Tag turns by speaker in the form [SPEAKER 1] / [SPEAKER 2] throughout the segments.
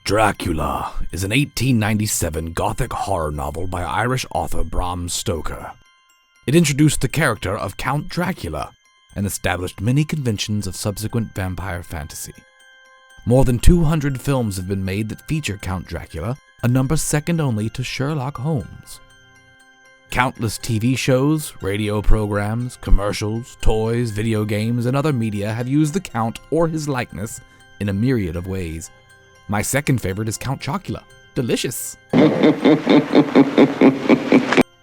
[SPEAKER 1] Dracula is an 1897 Gothic horror novel by Irish author Bram Stoker. It introduced the character of Count Dracula and established many conventions of subsequent vampire fantasy. More than 200 films have been made that feature Count Dracula, a number second only to Sherlock Holmes. Countless TV shows, radio programs, commercials, toys, video games, and other media have used the Count or his likeness in a myriad of ways. My second favorite is Count Dracula. Delicious.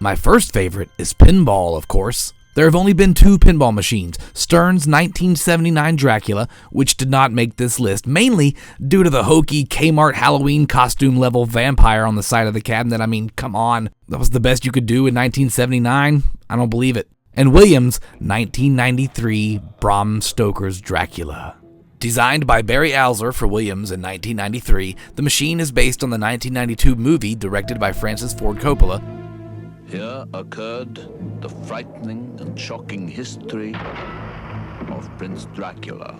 [SPEAKER 1] My first favorite is Pinball, of course. There have only been two pinball machines, Stern's 1979 Dracula, which did not make this list, mainly due to the hokey Kmart Halloween costume level vampire on the side of the cabinet. I mean, come on, that was the best you could do in 1979? I don't believe it. And Williams' 1993 Bram Stoker's Dracula. Designed by Barry Alzer for Williams in 1993, the machine is based on the 1992 movie directed by Francis Ford Coppola.
[SPEAKER 2] Here occurred the frightening and shocking history of Prince Dracula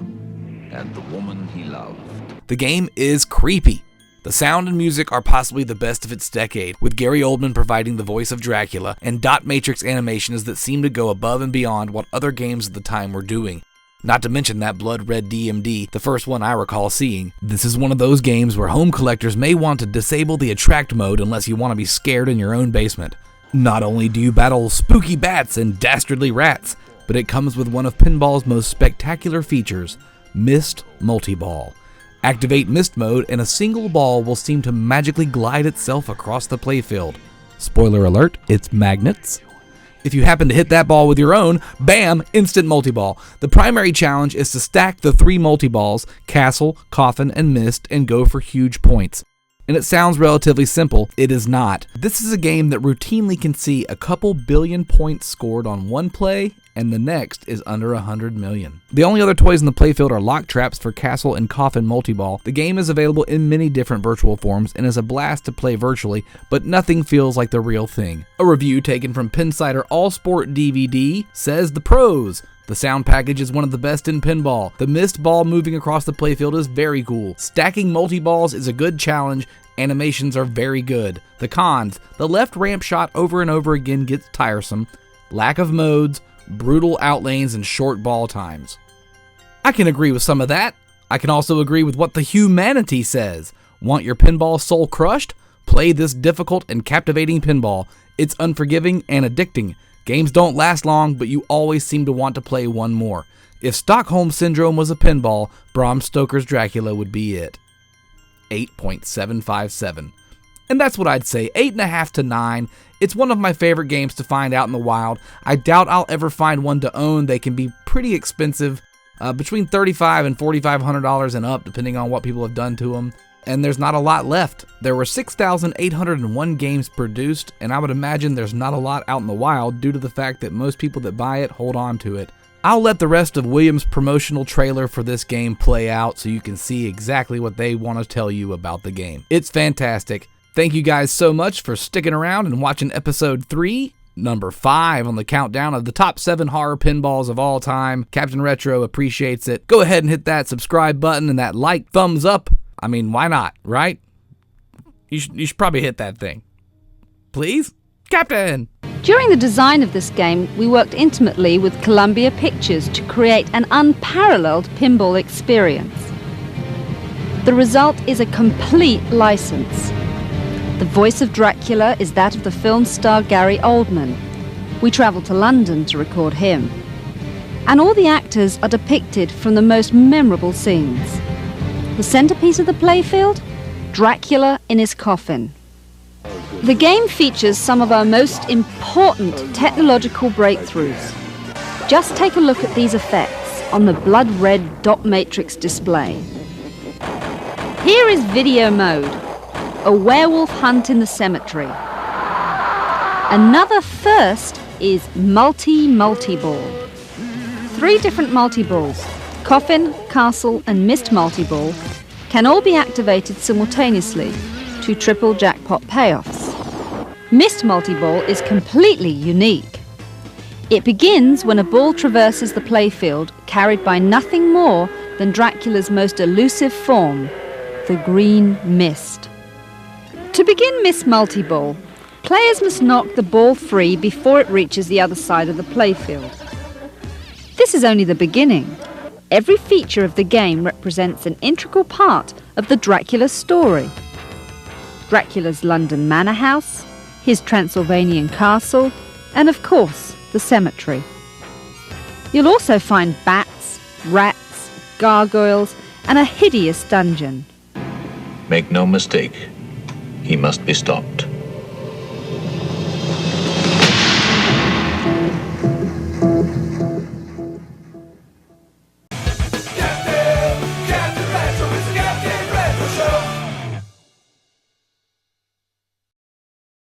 [SPEAKER 2] and the woman he loved.
[SPEAKER 1] The game is creepy. The sound and music are possibly the best of its decade, with Gary Oldman providing the voice of Dracula and dot matrix animations that seem to go above and beyond what other games at the time were doing. Not to mention that blood red DMD, the first one I recall seeing. This is one of those games where home collectors may want to disable the attract mode unless you want to be scared in your own basement. Not only do you battle spooky bats and dastardly rats, but it comes with one of Pinball's most spectacular features, Mist Multiball. Activate Mist mode and a single ball will seem to magically glide itself across the playfield. Spoiler alert, it's magnets. If you happen to hit that ball with your own, bam, instant multi-ball. The primary challenge is to stack the 3 multi-balls, Castle, Coffin, and Mist, and go for huge points. And it sounds relatively simple, it is not. This is a game that routinely can see a couple billion points scored on one play, and the next is under 100 million. The only other toys in the playfield are lock traps for Castle and Coffin multi-ball. The game is available in many different virtual forms and is a blast to play virtually, but nothing feels like the real thing. A review taken from Pinsider All Sport DVD says the pros. The sound package is one of the best in pinball. The mist ball moving across the playfield is very cool. Stacking multi-balls is a good challenge. Animations are very good. The cons, the left ramp shot over and over again gets tiresome. Lack of modes, brutal outlanes, and short ball times. I can agree with some of that. I can also agree with what the humanity says. Want your pinball soul crushed? Play this difficult and captivating pinball. It's unforgiving and addicting. Games don't last long, but you always seem to want to play one more. If Stockholm Syndrome was a pinball, Bram Stoker's Dracula would be it. 8.757. And that's what I'd say, 8.5 to 9. It's one of my favorite games to find out in the wild. I doubt I'll ever find one to own. They can be pretty expensive, between $3,500 and $4,500 and up, depending on what people have done to them. And there's not a lot left. There were 6,801 games produced, and I would imagine there's not a lot out in the wild due to the fact that most people that buy it hold on to it. I'll let the rest of Williams' promotional trailer for this game play out so you can see exactly what they want to tell you about the game. It's fantastic. Thank you guys so much for sticking around and watching episode 3, number 5 on the countdown of the top 7 horror pinballs of all time. CaptNRetro appreciates it. Go ahead and hit that subscribe button and that like thumbs up. I mean, why not, right? You should probably hit that thing. Please? Captain!
[SPEAKER 3] During the design of this game, we worked intimately with Columbia Pictures to create an unparalleled pinball experience. The result is a complete license. The voice of Dracula is that of the film star Gary Oldman. We travelled to London to record him. And all the actors are depicted from the most memorable scenes. The centerpiece of the playfield? Dracula in his coffin. The game features some of our most important technological breakthroughs. Just take a look at these effects on the blood red dot matrix display. Here is video mode, a werewolf hunt in the cemetery. Another first is multi-ball. 3 different multi-balls, Coffin, Castle, and Mist multi-ball, can all be activated simultaneously to triple jackpot payoffs. Mist multi-ball is completely unique. It begins when a ball traverses the playfield carried by nothing more than Dracula's most elusive form, the green mist. To begin Miss Multiball, players must knock the ball free before it reaches the other side of the playfield. This is only the beginning. Every feature of the game represents an integral part of the Dracula story. Dracula's London manor house, his Transylvanian castle, and of course, the cemetery. You'll also find bats, rats, gargoyles, and a hideous dungeon.
[SPEAKER 2] Make no mistake, he must be stopped.